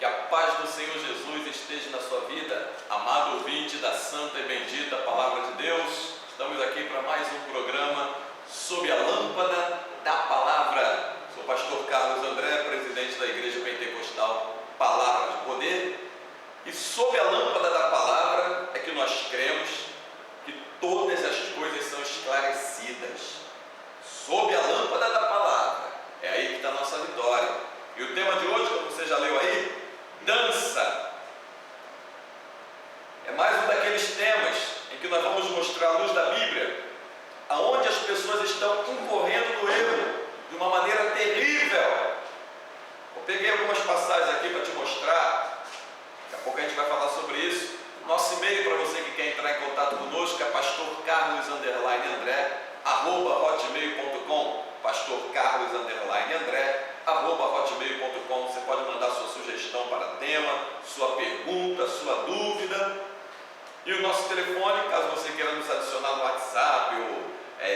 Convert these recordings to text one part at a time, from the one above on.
Que a paz do Senhor Jesus esteja na sua vida, amado ouvinte da santa e bendita Palavra de Deus. Estamos aqui para mais um programa sob a lâmpada da Palavra. Sou o pastor Carlos André, presidente da Igreja Pentecostal Palavra de Poder. E sob a lâmpada da Palavra é que nós cremos que todas as coisas são esclarecidas. Sob a lâmpada da Palavra, é aí que está a nossa vitória. E o tema de hoje, como você já leu aí, dança. É mais um daqueles temas em que nós vamos mostrar a luz da Bíblia, aonde as pessoas estão incorrendo no erro de uma maneira terrível. Eu peguei algumas passagens aqui para te mostrar. Daqui a pouco a gente vai falar sobre isso. Nosso e-mail para você que quer entrar em contato conosco é pastorcarlos_andré@hotmail.com, pastorcarlos_andré@hotmail.com. Você pode mandar sua sugestão para tema, sua pergunta, sua dúvida. E o nosso telefone, caso você queira nos adicionar no WhatsApp ou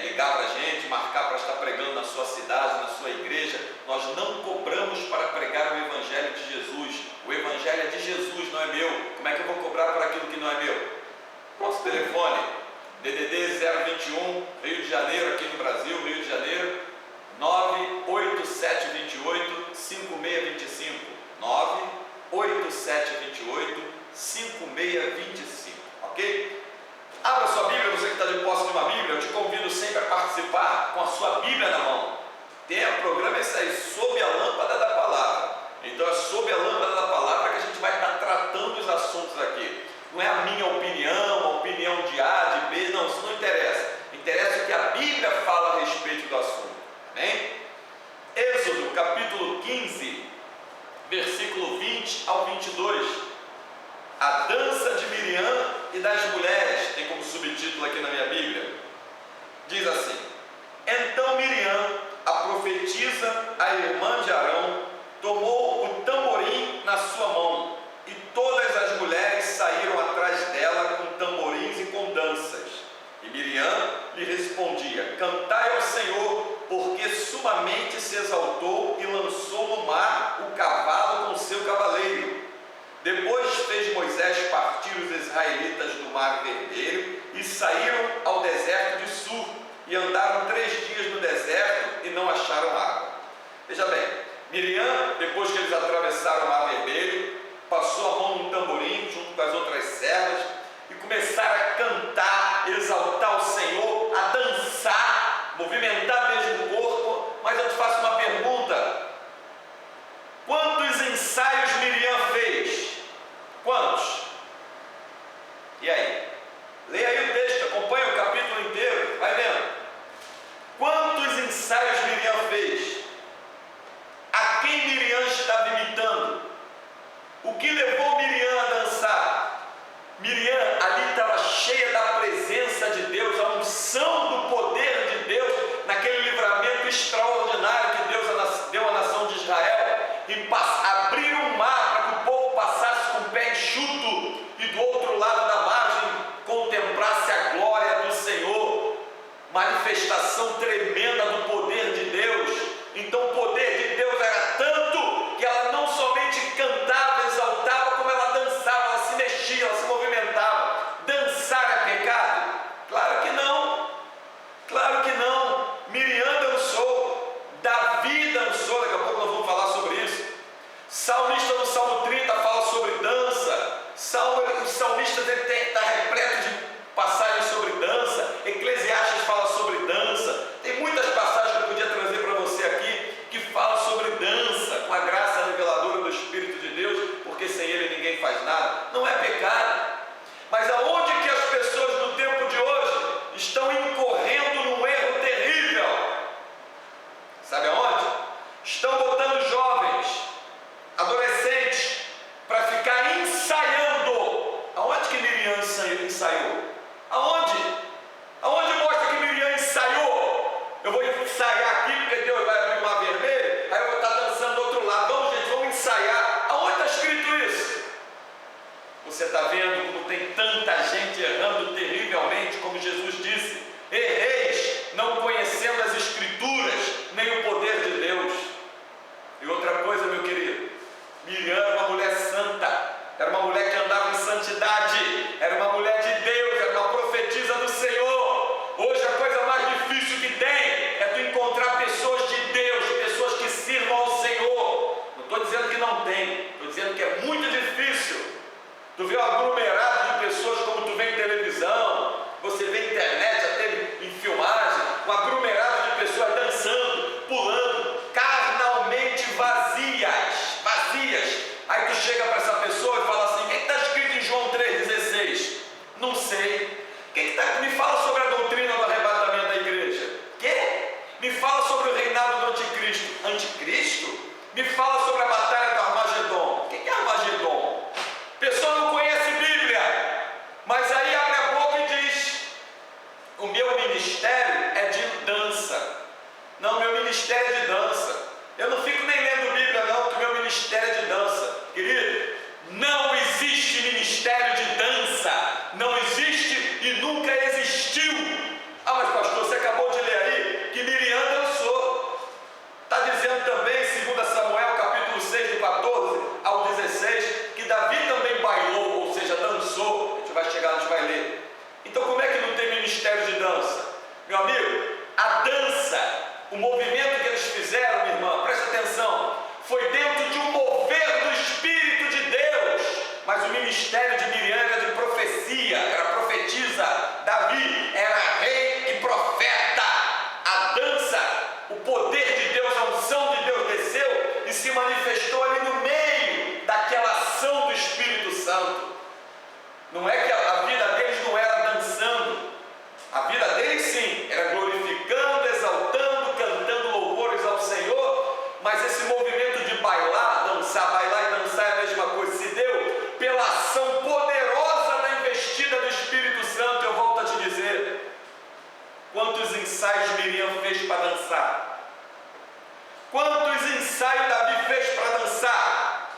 ligar para a gente, marcar para estar pregando na sua cidade, na sua igreja, nós não cobramos para pregar o Evangelho de Jesus. O Evangelho é de Jesus, não é meu. Como é que eu vou cobrar por aquilo que não é meu? Nosso telefone, DDD 021, Rio de Janeiro, aqui no Brasil, Rio de Janeiro, 98728-5625, 98728-5625, ok? Abra sua Bíblia, você que está de posse de uma Bíblia, eu te convido sempre a participar com a sua Bíblia na mão. O programa é esse aí, sob a lâmpada da Palavra. Então é sob a lâmpada da Palavra que a gente vai estar tratando os assuntos aqui. Não é a minha opinião, a opinião de A, de B, não, isso não interessa. Interessa o que a Bíblia fala a respeito do assunto. Amém? Êxodo, capítulo 15, versículo 20 ao 22. A dança de Miriam e das mulheres, tem como subtítulo aqui na minha Bíblia. Diz assim: então Miriam, a profetisa, a irmã de Arão, tomou o tamborim na sua mão, e todas as mulheres saíram atrás dela com tamborins e com danças. E Miriam lhe respondia: cantai ao Senhor, porque sumamente se exaltou e lançou no mar o cavalo com seu cavaleiro. Depois fez Moisés partir os israelitas do mar Vermelho e saíram ao deserto de Sur, e andaram 3 dias no deserto e não acharam água. Veja bem, Miriam, depois que eles atravessaram o mar Vermelho, passou a mão num tamborim junto com as outras servas e começaram a cantar, exaltar o Senhor, a dançar, movimentar mesmo o corpo. Mas eu te faço uma pergunta: quantos ensaios Miriam fez? Quantos? E aí? Leia aí o texto, acompanha o capítulo inteiro, vai vendo. Quantos ensaios Miriam fez? A quem Miriam estava imitando? O que levou Miriam a dançar? Miriam ali estava cheia da presença de Deus, a unção do poder de Deus, naquele livramento extraordinário que Deus deu à nação de Israel, e abriram o mar para que o povo passasse com o pé enxuto e do outro lado da margem contemplasse a glória do Senhor, manifestação tremenda do poder de Deus. Então o poder de Deus era tanto que ela não somente cantava, exaltava, como ela dançava, ela se mexia, ela se movimentava. Dançar é pecado? Claro que não, claro que não. Miriam dançou, Davi dançou, daqui a pouco nós vamos falar sobre isso. Salmista no Salmo 30 fala sobre dança. Os salmistas está repleto de passagens sobre dança. Eclesiastes fala sobre dança. Tem muitas passagens que eu podia trazer para você aqui que falam sobre dança, com a graça reveladora do Espírito de Deus, porque sem Ele ninguém faz nada. Não é pecado. Mas aonde que as pessoas no tempo de hoje estão incorrendo num erro terrível? Sabe aonde? Estão botando jovens, adolescentes, para ficar ensaiando. Aonde que Miriam ensaiou? Aonde? Aonde mostra que Miriam ensaiou? Eu vou ensaiar aqui porque Deus vai abrir o mar vermelho, aí eu vou estar dançando do outro lado. Vamos, gente, vamos ensaiar. Aonde está escrito isso? Você está vendo como tem tanta gente errando terrivelmente, como Jesus disse: erreis, não conhecendo as Escrituras, nem o poder de Deus. E outra coisa, meu querido, Miriam era uma mulher não tem. Estou dizendo que é muito difícil. Tu vê um aglomerado de pessoas como tu vê em televisão, você vê internet, até em filmagem, um aglomerado de pessoas dançando, pulando, carnalmente vazias. Aí tu chega para essa pessoa e fala assim: o que está escrito em João 3,16? Não sei. Me fala sobre a doutrina do arrebatamento da igreja. Quê? Me fala sobre o reinado do anticristo. Anticristo? Me fala sobre a batalha do Armagedon. O que é Armagedon? A pessoa não conhece Bíblia, mas aí abre a boca e diz: o meu ministério é de dança. Não, meu ministério é de dança. Eu não fico nem lendo Bíblia não, que o meu ministério é de dança. Querido, não existe ministério de dança. Não existe e nunca existiu. Ah, mas pastor, você acabou de ler aí que Miriam dançou. Está dizendo também, 2 Samuel, capítulo 6, do 14 ao 16, que Davi também bailou, ou seja, dançou. A gente vai chegar, a gente vai ler. Então como é que não tem ministério de dança? Meu amigo, a dança, o movimento que eles fizeram, minha irmã, presta atenção, foi dentro de um mover do Espírito de Deus. Mas o ministério de Miriam era de profecia, era profetisa. Davi era rei e profeta. A dança, o poder de Deus, a unção de Deus desceu e se manifestou ali no meio daquela ação do Espírito Santo. Não é que a vida deles não era dançando. A vida deles sim, era glorificando, exaltando, cantando louvores ao Senhor. Mas esse movimento de bailar e dançar é a mesma coisa. Se deu pela ação poderosa da investida do Espírito Santo. Eu volto a te dizer, quantos ensaios Miriam fez para dançar? Quantos ensaios Davi fez para dançar?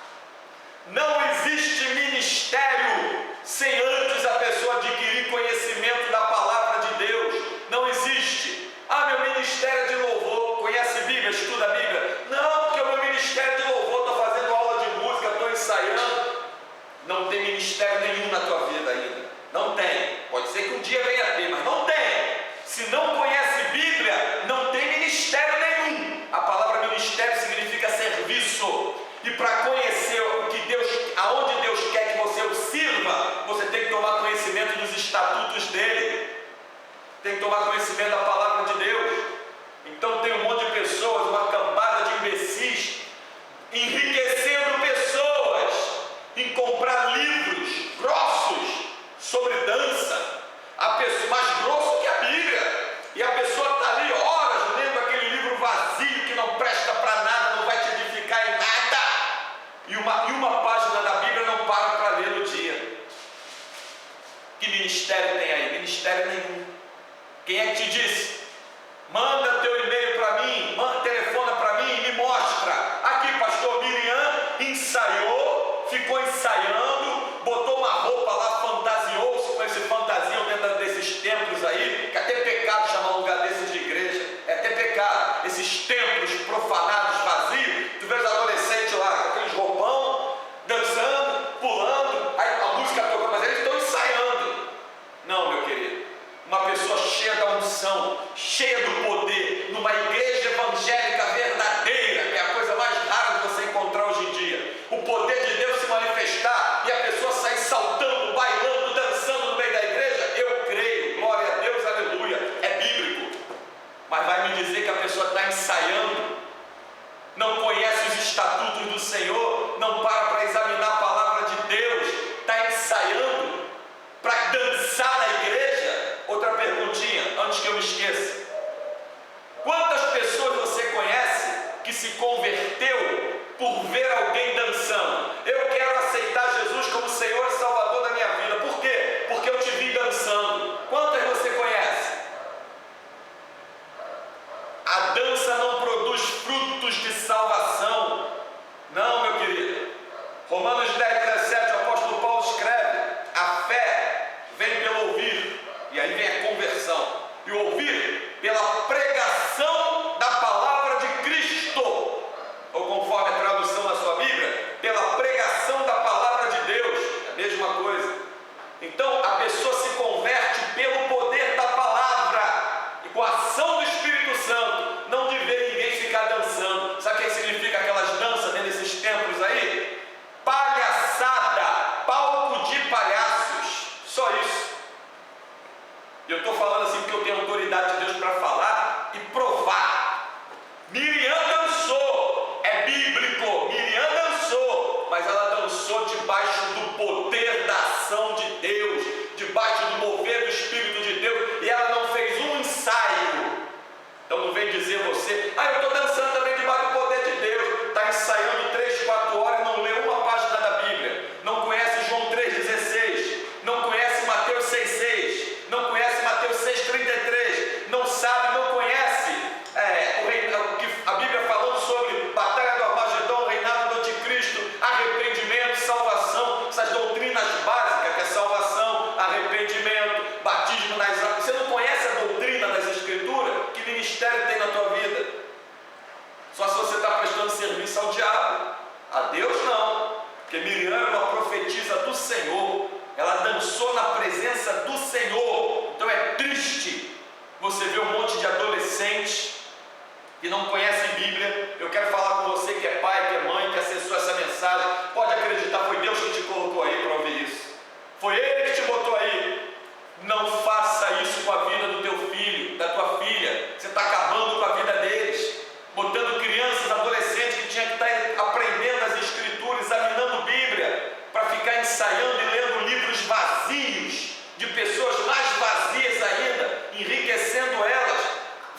Não existe ministério sem antes a pessoa adquirir conhecimento da palavra de Deus. Não existe. Ah, meu ministério é de louvor. Conhece Bíblia? Estuda a Bíblia? Não, porque o meu ministério é de louvor. Estou fazendo aula de música, estou ensaiando. Não tem ministério nenhum na tua vida ainda. Não tem. Pode ser que um dia venha a ter, mas não tem. Se não conhece Bíblia, não tem ministério nenhum. A palavra ministério significa serviço. E para conhecer o que Deus, aonde Deus quer que você o sirva, você tem que tomar conhecimento dos estatutos dele. Tem que tomar conhecimento da palavra de Deus. Então tem um monte de pessoas, uma cambada de imbecis, enriquecendo pessoas em comprar livros grossos sobre dança. A pessoa mais grosso que a Bíblia. E a pessoa está ali horas lendo aquele livro vazio que não presta para nada, não vai te edificar em nada. E uma página da Bíblia não para para ler no dia. Que ministério tem aí? Ministério nenhum. Quem é que te disse? Manda teu e-mail para mim, telefona para mim e me mostra. Aqui, pastor, Miriam ensaiou, ficou ensaiando, botou uma roupa lá, fantasiou-se com esse fantasiam dentro desses templos aí, que até pecado chamar um lugar desses de igreja, é até pecado. Esses templos profanados, vazios, tu vês adolescentes lá com aqueles roupão, dançando, pulando, aí a música toca, mas eles estão ensaiando. Não, meu querido. Uma pessoa cheia da unção, cheia do poder, numa igreja evangélica verdadeira, que é a coisa mais rara de você encontrar hoje em dia. O poder de Deus se manifestar e a pessoa sair saltando, bailando, dançando no meio da igreja, eu creio, glória a Deus, aleluia, é bíblico. Mas vai me dizer que a pessoa está ensaiando, não conhece os estatutos do Senhor, não para examinar a palavra de Deus, está ensaiando para dançar na igreja. Outra perguntinha, antes que eu me esqueça. Quantas pessoas você conhece que se converteu por ver alguém dançando? Eu quero aceitar Jesus como Senhor e Salvador da minha vida. Por quê? Porque eu te vi dançando. Quantas você conhece? A dança não produz frutos de salvação. Não, meu querido. Romanos 10:17, o apóstolo Paulo escreve: a fé vem pelo ouvir. E aí vem a conversão. E o ouvir pela pregação da palavra de Cristo. Ou conforme a tradução da sua Bíblia, pela pregação da palavra de Deus. É a mesma coisa. Então a pessoa se converte pelo poder da palavra. E com a ação do Espírito Santo. Não de ver ninguém ficar dançando. Sabe o que significa aquelas danças dentro desses templos aí? debaixo do poder da ação de Deus, debaixo do mover do Espírito de Deus, e ela não fez um ensaio. Então não vem dizer você, eu estou dançando também debaixo do poder de Deus, está ensaiando 3, 4 horas e não lê uma página da Bíblia, não conhece João 3,16, não conhece Mateus 6,6, não conhece Mateus 6,33, não sabe, não conhece o que a Bíblia falando sobre batalha do Armagedon, reinado do Anticristo, arrependimento, salvação, essas doutrinas básicas que é salvação, arrependimento, batismo nas águas. Você não conhece a doutrina das Escrituras? Que ministério tem na tua vida? Só se você está prestando serviço ao diabo. A Deus não, porque Miriam era uma profetisa do Senhor, ela dançou na presença do Senhor. Então é triste você ver um monte de adolescentes que não conhecem Bíblia. Eu quero falar com você que é pai, que é mãe, que acessou essa mensagem, pode acreditar, foi Deus que te colocou aí para ouvir isso, foi Ele que te botou aí. Não faça isso com a vida do teu filho, da tua filha. Você está acabando com a vida deles, botando crianças, adolescentes que tinham que estar aprendendo as Escrituras, examinando Bíblia, para ficar ensaiando e lendo livros vazios, de pessoas mais vazias ainda, enriquecendo elas,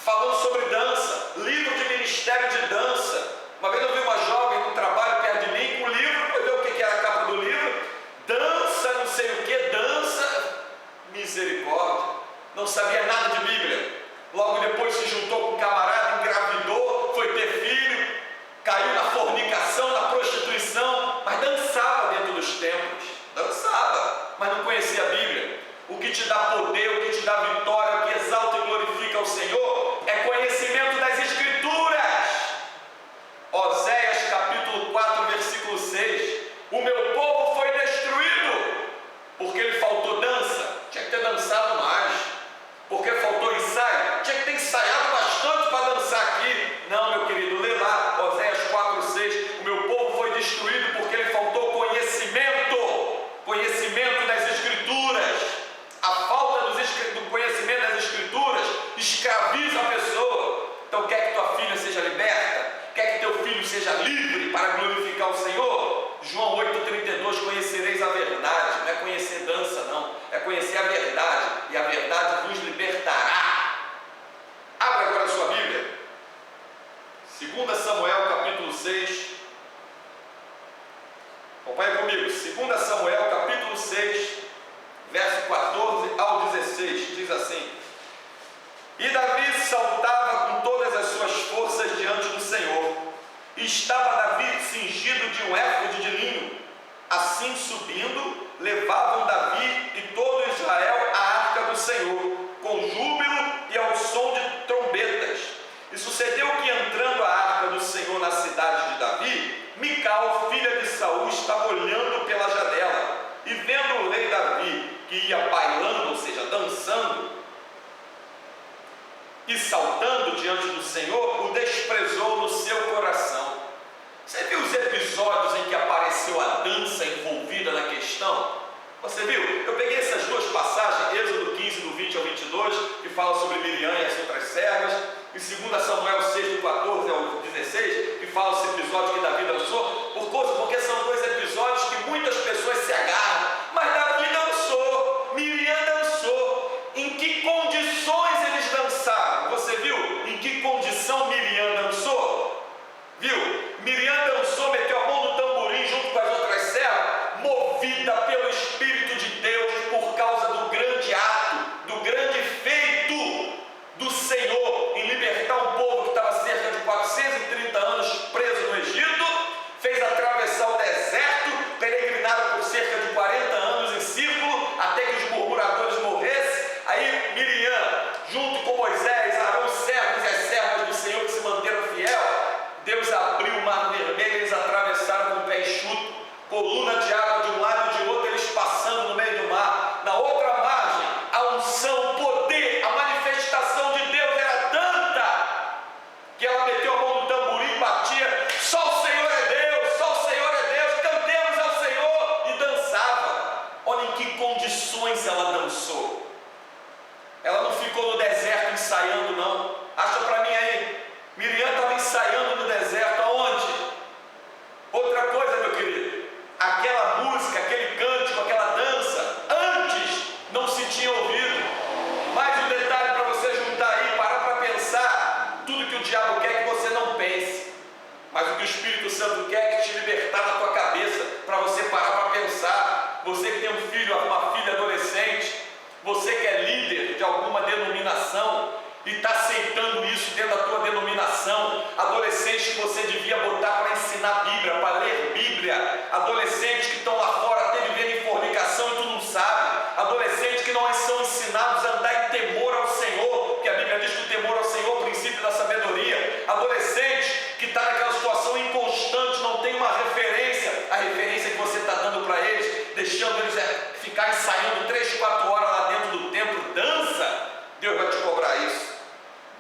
falando sobre dança, livro de ministério de dança. Uma vez eu vi uma jovem no trabalho perto de mim com um livro, foi ver o que era a capa do livro, dança, não sei o que, dança, misericórdia, não sabia nada de Bíblia. Logo depois se juntou com um camarada, engravidou, foi ter filho, caiu na fornicação, na prostituição, mas dançava dentro dos templos, dançava, mas não conhecia a Bíblia. O que te dá poder, o que te dá vitória, o que exalta e glorifica o Senhor é conhecimento das Escrituras. Oséias capítulo 4, versículo 6. O meu povo foi destruído porque lhe faltou dança. Tinha que ter dançado mais. Porque faltou ensaio, tinha que ter ensaiado bastante para dançar aqui. Não, meu querido, lê lá Oséias 4, 6. O meu povo foi destruído porque lhe faltou conhecimento das Escrituras. A falta do conhecimento das Escrituras escraviza a pessoa. Então quer que tua filha seja liberta? Quer que teu filho seja livre para glorificar o Senhor? João 8,32, conhecereis a verdade. Não é conhecer dança não, é conhecer a verdade, e a verdade vos libertará. Abre agora a sua Bíblia, 2 Samuel capítulo 6. Acompanha comigo, 2 Samuel capítulo 6, verso 14 ao 16, diz assim: E Davi saltava com todas as suas forças diante do Senhor, e estava Davi cingido de um éfode de linho. Assim subindo, levavam Davi e todo Israel à arca do Senhor, com júbilo e ao som de trombetas. E sucedeu que, entrando a arca do Senhor na cidade de Davi, Mical, filha de Saul, estava olhando pela janela, e vendo o rei Davi, que ia bailando, ou seja, dançando e saltando diante do Senhor, o desprezou no seu coração. Você viu os episódios em que apareceu a dança envolvida na questão? Você viu? Eu peguei essas duas passagens, Êxodo 15, do 20 ao 22, que fala sobre Miriam e as outras servas, e 2 Samuel 6, do 14 ao 16, que fala esse episódio que Davi dançou, porque são dois episódios que muitas pessoas se agarram. Mas Davi dançou, Miriam dançou. Em que condições eles dançaram? Você viu em que condição Miriam dançou? Viu? Miriam dançou, meteu a mão no tamborim junto com as outras servas, movida pelo Espírito de Deus, por causa do grande ato, do grande feito do Senhor em libertar um povo que estava cerca de 430 anos preso no Egito, fez atravessar o deserto, peregrinaram por cerca de 40 anos em círculo, até que os murmuradores morressem. Aí Miriam, junto com Moisés, Arão, os servos e as servas do Senhor que se manteram fiel, Deus abriu o mar vermelho, eles atravessaram com o pé enxuto, coluna de água de um lado e de outro, eles passando no meio do mar. Na outra margem, a unção, o poder, a manifestação de Deus era tanta que ela meteu a mão no tamborim e batia: só o Senhor é Deus, só o Senhor é Deus, cantemos ao Senhor, e dançava. Olha em que condições ela dançou. Ela não ficou no deserto ensaiando não. Acha para mim aí, Miriam estava ensaiando no deserto, aonde? Outra coisa, meu querido, aquela música você que tem um filho, uma filha adolescente, você que é líder de alguma denominação e está aceitando isso dentro da tua denominação, adolescentes que você devia botar para ensinar a Bíblia, para ler Bíblia, adolescentes que estão lá fora até vivendo em fornicação e tu não sabe, adolescentes que não são ensinados a andar em temor ao Senhor, porque a Bíblia diz que o temor ao Senhor é o princípio da sabedoria, adolescente que está naquela situação inconstante, não tem uma referência, a referência que você está dando para eles, deixando eles ficar ensaiando 3, 4 horas lá dentro do templo, dança, Deus vai te cobrar isso.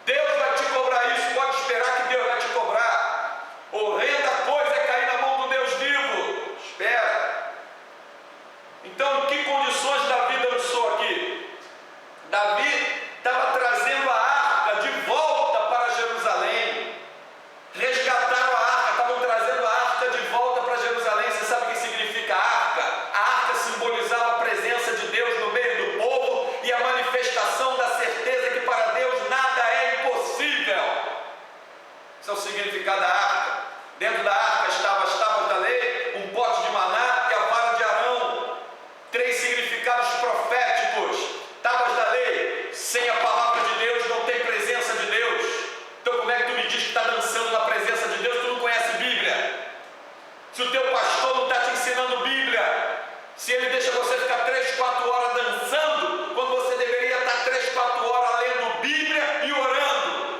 Deus vai te cobrar isso, pode esperar que Deus vai te cobrar. Horrenda coisa é cair na mão do Deus vivo. Espera. Então, em que condições Davi dançou aqui? Davi estava trazendo a arca de volta para Jerusalém. Resgataram a arca, estavam trazendo a arca de volta para Jerusalém. Você sabe o que significa arca? A arca simbolizava a presença de Deus no meio do povo e a manifestação da certeza que para Deus nada é impossível. Esse é o significado da arca. Dentro da arca estava as tábuas da lei, um pote de maná e a vara de Arão. 3 significados proféticos. Tábuas da lei, sem a palavra de Deus não tem presença de Deus. Então como é que tu me diz que está dançando na presença de Deus? Tu não conhece Bíblia. Se o teu pastor não está te ensinando Bíblia, se ele deixa você ficar 3, 4 horas dançando, quando você deveria estar 3, 4 horas lendo Bíblia e orando.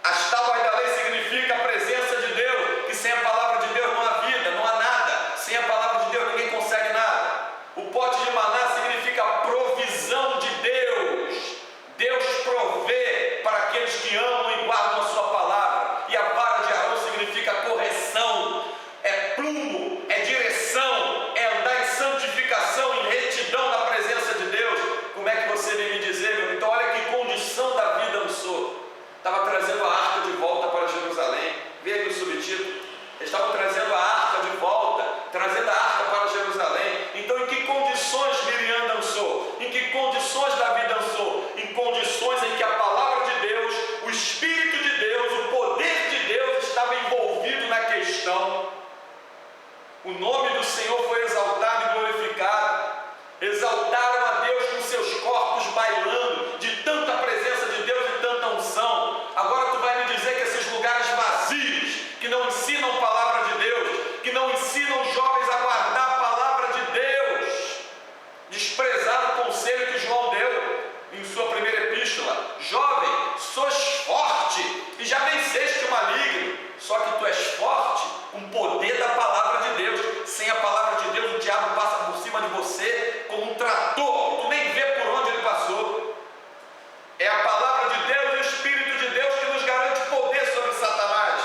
As tábuas da lei significa a presença de Deus, que sem a palavra de Deus não há vida, não há nada. Sem a palavra de Deus ninguém consegue nada. O pote de maná significa a provisão de Deus. Deus provê para aqueles que amam e guardam a sua palavra. E a vara de Arão significa correção, é plumo, é direção, é andar em santificação, em retidão na presença de Deus. Como é que você vem me dizer, meu? Então olha que condição Davi dançou. Estava trazendo a arca de volta para Jerusalém. Vê aí o subtítulo. Eles estavam trazendo a arca de volta, trazendo a arca para Jerusalém. Então em que condições Miriam dançou? Em que condições Davi dançou? Em condições em que a palavra de Deus, o Espírito de Deus, o poder de Deus estava envolvido na questão. O nome do Senhor foi exaltado e glorificado. Exaltaram a Deus com seus corpos bailando, de tanta presença de Deus e tanta unção. Agora tu vai me dizer que esses lugares vazios, que não ensinam a palavra de Deus, que não ensinam os jovens a guardar a palavra de Deus, desprezaram o conselho que João deu em sua primeira epístola: jovem, sois forte e já venceste o maligno. Só que tu és forte com o poder da palavra de Deus. Sem a palavra de Deus, o diabo passa por cima de você como um trator, tu nem vê por onde ele passou. É a palavra de Deus e o Espírito de Deus que nos garante poder sobre Satanás.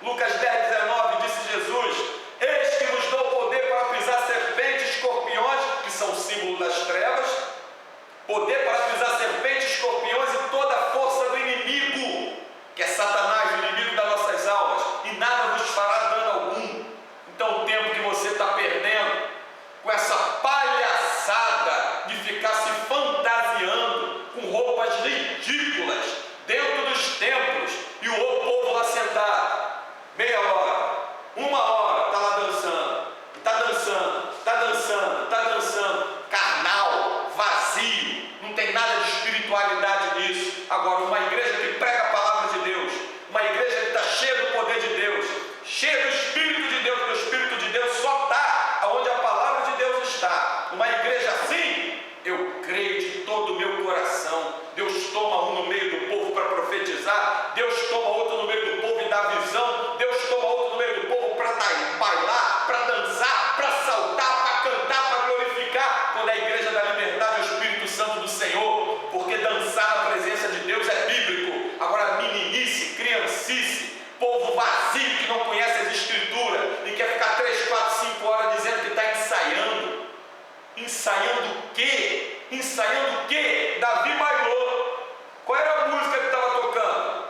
Lucas 10:19 disse Jesus: eis que vos dou poder para pisar serpentes e escorpiões, que são símbolo das trevas, poder para pisar serpentes, escorpiões e toda a força do inimigo, que é Satanás, o inimigo das nossas almas, e nada vos fará dano algum. Então o tempo que você está perdendo com essa palhaçada de ficar se fantasiando com roupas ridículas dentro dos templos e o povo lá sentado, meia hora, 1 hora, está lá dançando, está dançando, está dançando, está dançando, carnal, vazio, não tem nada de espiritualidade nisso. Agora, uma igreja que prega a palavra de Deus, uma igreja que está cheia do poder de Deus, cheia do Espírito de Deus, porque o Espírito de Deus só está onde a palavra de Deus está. Uma igreja assim, eu creio de todo o meu coração. Deus toma um no meio do povo para profetizar, Deus toma outro no meio do povo e dá visão, Deus toma outro no meio do povo para bailar, para dançar, para saltar, para cantar, para glorificar. Quando a igreja da liberdade é o Espírito Santo do Senhor, porque dançar na presença de Deus é bíblico. Agora meninice, criancice, povo vazio que não conhece as escrituras e quer ficar 3, 4, 5 horas dizendo que está ensaiando. Ensaiando o quê? Ensaiando o quê? Davi bailou. Qual era a música que estava tocando?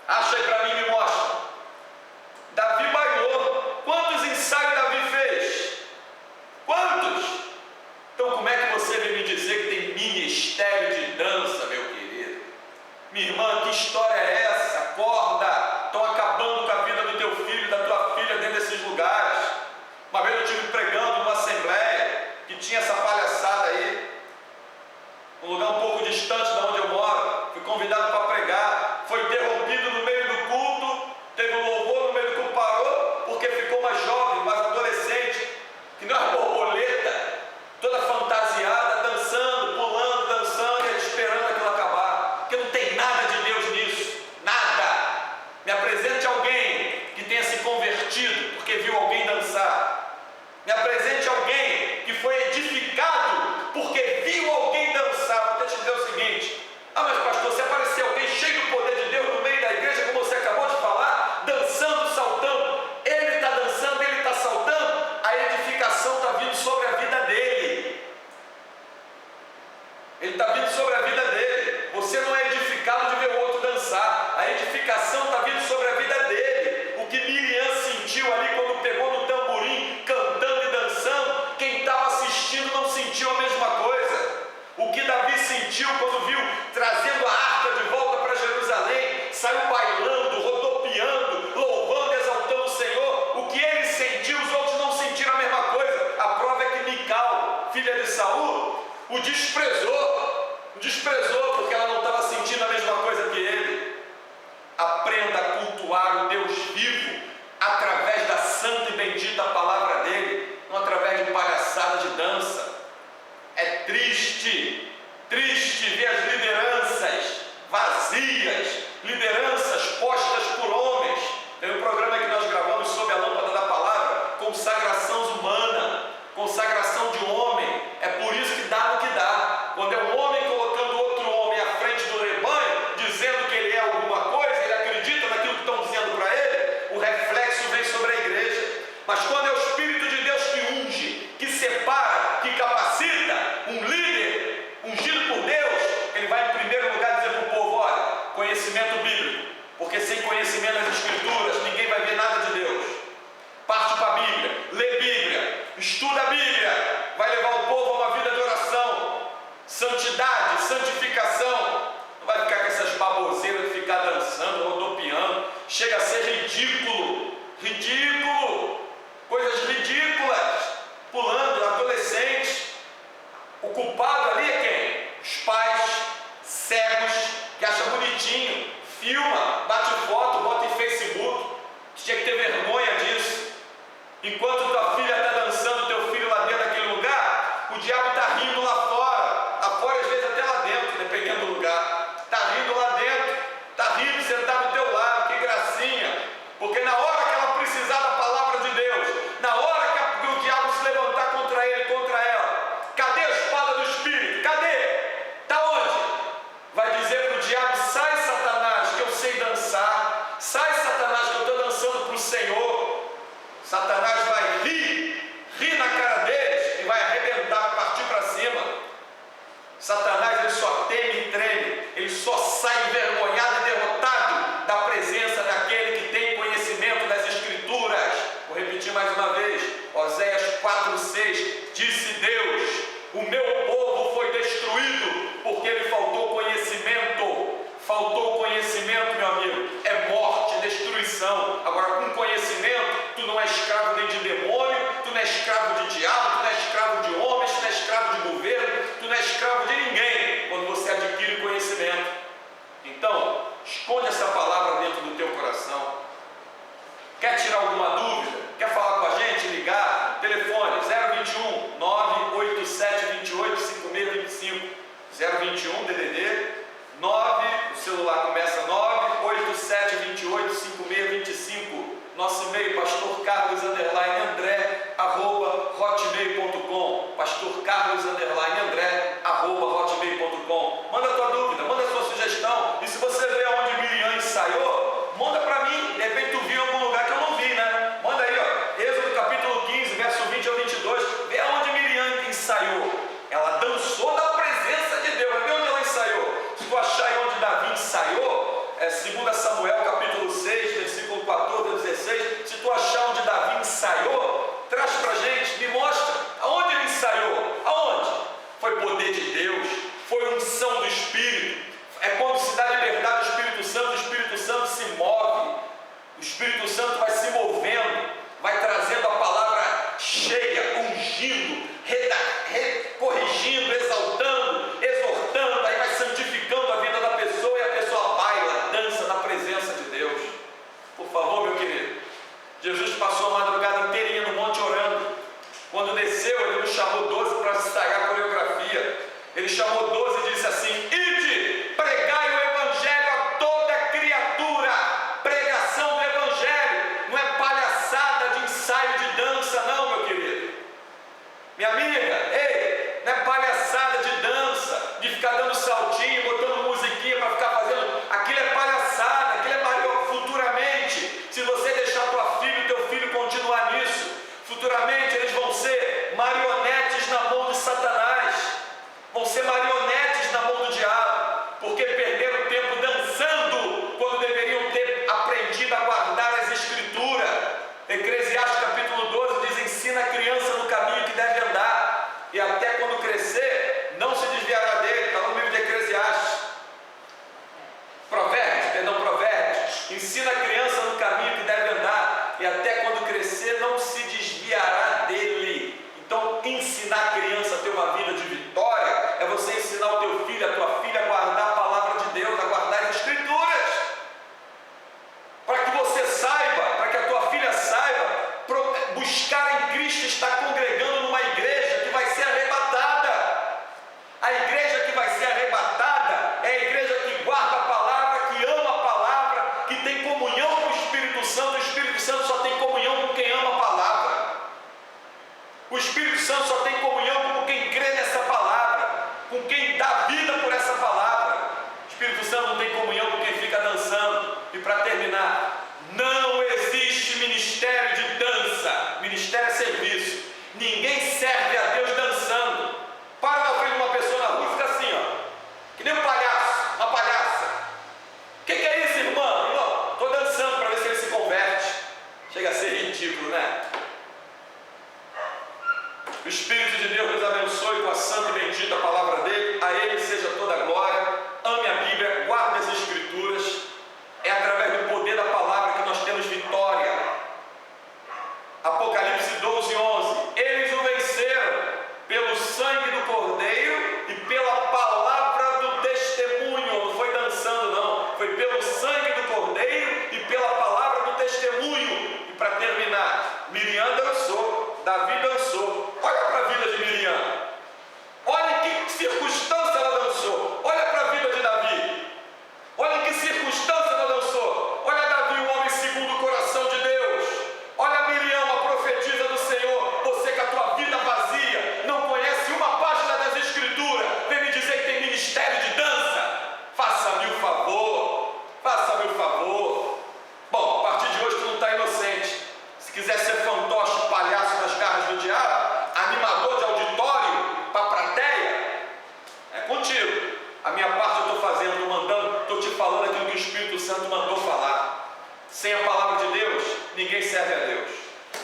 Acha aí para mim, me mostra. Davi bailou. Quantos ensaios Davi fez? Quantos? Então como é que você vem me dizer que tem ministério de dança, meu querido? Minha irmã, que história é essa? Acorda! Estão acabando com a vida do teu filho, da tua filha dentro desses lugares. Uma vez Me apresente alguém que foi edificado porque viu alguém dançar. Vou te dizer o seguinte: ah, mas pastor, se aparecer alguém cheio do poder de Deus no meio da igreja, como você acabou de falar, dançando, saltando, ele está dançando, ele está saltando, a edificação está vindo sobre a vida dele. Ele está vindo sobre a vida dele. Você não é edificado de ver o outro dançar. A edificação está vindo sobre a vida dele. O que Miriam sentiu ali quando pegou no tamborim, cantando e dançando, quem estava assistindo não sentiu a mesma coisa. O que Davi sentiu quando viu trazendo a arca de volta para Jerusalém, saiu bailando, rodopiando, louvando, exaltando o Senhor. O que ele sentiu, os outros não sentiram a mesma coisa. A prova é que Mical, filha de Saul, o desprezou porque ela não estava sentindo a mesma coisa que ele. Aprenda a cultuar o Deus vivo através da santa e bendita palavra dele, não através de palhaçada de dança. É triste ver as lideranças vazias, lideranças postas por homens. Tem um programa que nós gravamos sob a lâmpada da palavra, consagração humana, consagração de homem. É por isso que dá no que dá. Quando é um homem colocando outro homem à frente do rebanho, dizendo que ele é alguma coisa, ele acredita naquilo que estão dizendo para ele, o reflexo vem sobre a igreja. Mas quando é o Espírito de Deus que unge, que separa, que capacita, um líder ungido por Deus, ele vai em primeiro lugar dizer para o povo: olha, conhecimento bíblico, porque sem conhecimento das Escrituras ninguém vai ver nada de Deus. Parte para a Bíblia, lê Bíblia, estuda a Bíblia, vai levar o povo a uma vida de oração, santidade, santificação. Não vai ficar com essas baboseiras de ficar dançando, rodopiando. Chega a ser ridículo, coisas ridículas, pulando, adolescentes. O culpado ali é quem? Os pais cegos que acham bonitinho, filma, bate foto, bota em Facebook. Tinha que ter vergonha disso. Enquanto tua filha está dançando, teu filho lá dentro daquele lugar, o diabo está rindo lá fora às vezes até lá dentro, dependendo do lugar. Está rindo lá dentro, está rindo sentado do teu lado, que gracinha. Porque na hora que ela precisar da palavra de Deus, na hora que o diabo se levantar contra ele, contra ela, cadê a espada do Espírito? Cadê? Está onde? Vai dizer para o diabo: sai, Satanás, que eu sei dançar. Sai, Satanás, que eu estou dançando para o Senhor. Satanás vai rir na cara deles e vai arrebentar, vai partir para cima. Satanás, ele só teme e treme, ele só sai envergonhado e derrotado da presença daquele que tem conhecimento das Escrituras. Vou repetir mais uma vez, Oséias 4:6, disse Deus: o meu povo foi destruído porque lhe faltou conhecimento. Faltou conhecimento, meu amigo, é morte, destruição. Agora, com conhecimento, tu não é escravo nem de demônio, tu não é escravo de diabo, tu não é escravo de homens, tu não é escravo de governo, tu não é escravo de ninguém, quando você adquire conhecimento. Então, esconde essa palavra dentro do teu coração. Quer tirar alguma dúvida? Quer falar com a gente? Ligar? Telefone 021 987 28 5625, 021 DDD 9, o celular começa 987 28 5625. Nosso e-mail, pastorcarlos_andré@hotmail.com, pastorcarlos_andré@hotmail.com. Manda a tua dúvida, manda a tua sugestão. E se você vê onde Miriam ensaiou, manda para mim. De repente tu viu em algum lugar que eu não vi, né? Manda aí, ó, Êxodo capítulo 15, verso 20 ao 22. Vê onde Miriam ensaiou. Ela dançou na presença de Deus. Vê onde ela ensaiou. Se tu achar aí onde Davi ensaiou, Futuramente eles vão ser marionetes na mão de Satanás, vão ser marionetes na mão do diabo, porque perderam tempo dançando quando deveriam ter aprendido a guardar as Escrituras. Eclesiastes capítulo 12 diz: ensina a criança no caminho que deve andar, e até quando crescer não se desviará dele. Está no livro de Eclesiastes. Provérbios, ensina a criança no caminho que deve andar, e até quando crescer não se desviará dele. Então, ensinar a criança a ter uma vida de vitória é você ensinar o teu filho, a tua filha a guardar a palavra de Deus, a guardar as Escrituras, para que você saiba, para que a tua filha saiba buscar em Cristo, estar congregando numa igreja que vai ser arrebatada. A igreja que vai ser arrebatada é a igreja que guarda a palavra, que ama a palavra, que tem comunhão com o Espírito Santo. O Espírito Santo só tem comunhão com quem ama a palavra. O Espírito Santo só tem comunhão com quem crê nessa palavra, com quem dá vida por essa palavra. O Espírito Santo não tem comunhão com quem fica dançando. E para terminar, não existe ministério de dança. Ministério é serviço. Ninguém serve a Deus dançando. Para na frente de uma pessoa na rua e fica assim, ó, que nem um palhaço, uma palhaça. O que é isso, irmão? Irmão, estou dançando para ver se ele se converte. Chega a ser ridículo, né? O Espírito de Deus nos abençoe com a santa e bendita palavra dele. A ele seja toda a glória. Ame a Bíblia, guarde as Escrituras. É através do poder da palavra que nós temos vitória. Apocalipse 12:11. Eles o venceram pelo sangue do Cordeiro e pela palavra do testemunho. Não foi dançando, não. Foi pelo sangue do Cordeiro e pela palavra do testemunho. E para terminar, Miriam dançou, Davi dançou. Olha para a vida de Miriam. Olha em que circunstância ela dançou. Olha para a vida de Davi. Olha em que circunstância ela dançou. Olha Davi, um homem segundo o coração de Deus. Olha Miriam, a profetisa do Senhor. Você com a tua vida vazia, não conhece uma página das Escrituras, vem me dizer que tem ministério de dança. Faça-me o favor. Faça-me o favor. Bom, a partir de hoje tu não está inocente. Se quiser ser fantoche, palhaço nas garras do diabo, animador de auditório para a plateia, é contigo. A minha parte eu estou fazendo, estou te falando aquilo que o Espírito Santo mandou falar. Sem a palavra de Deus, ninguém serve a Deus.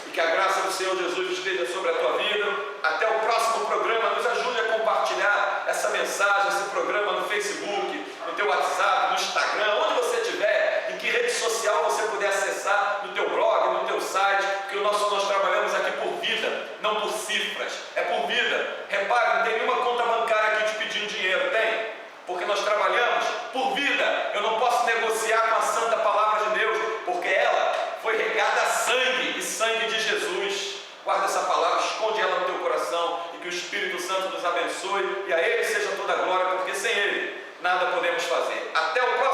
E que a graça do Senhor Jesus esteja sobre a tua vida. Até o próximo programa. Nos ajude a compartilhar essa mensagem, esse programa no Facebook, no teu WhatsApp, no Instagram, onde você estiver, em que rede social você puder acessar, no teu blog, no teu site, porque nós trabalhamos aqui por vida, não por cifras, é por vida. Repare, não tem nenhuma conta bancária aqui te pedindo dinheiro, tem? Porque nós trabalhamos por vida. Eu não posso negociar com a santa palavra de Deus, porque ela foi regada a sangue, e sangue de Jesus. Guarda essa palavra, esconde ela no teu coração, e que o Espírito Santo nos abençoe, e a Ele seja toda a glória, porque sem Ele nada podemos fazer. Até o próximo.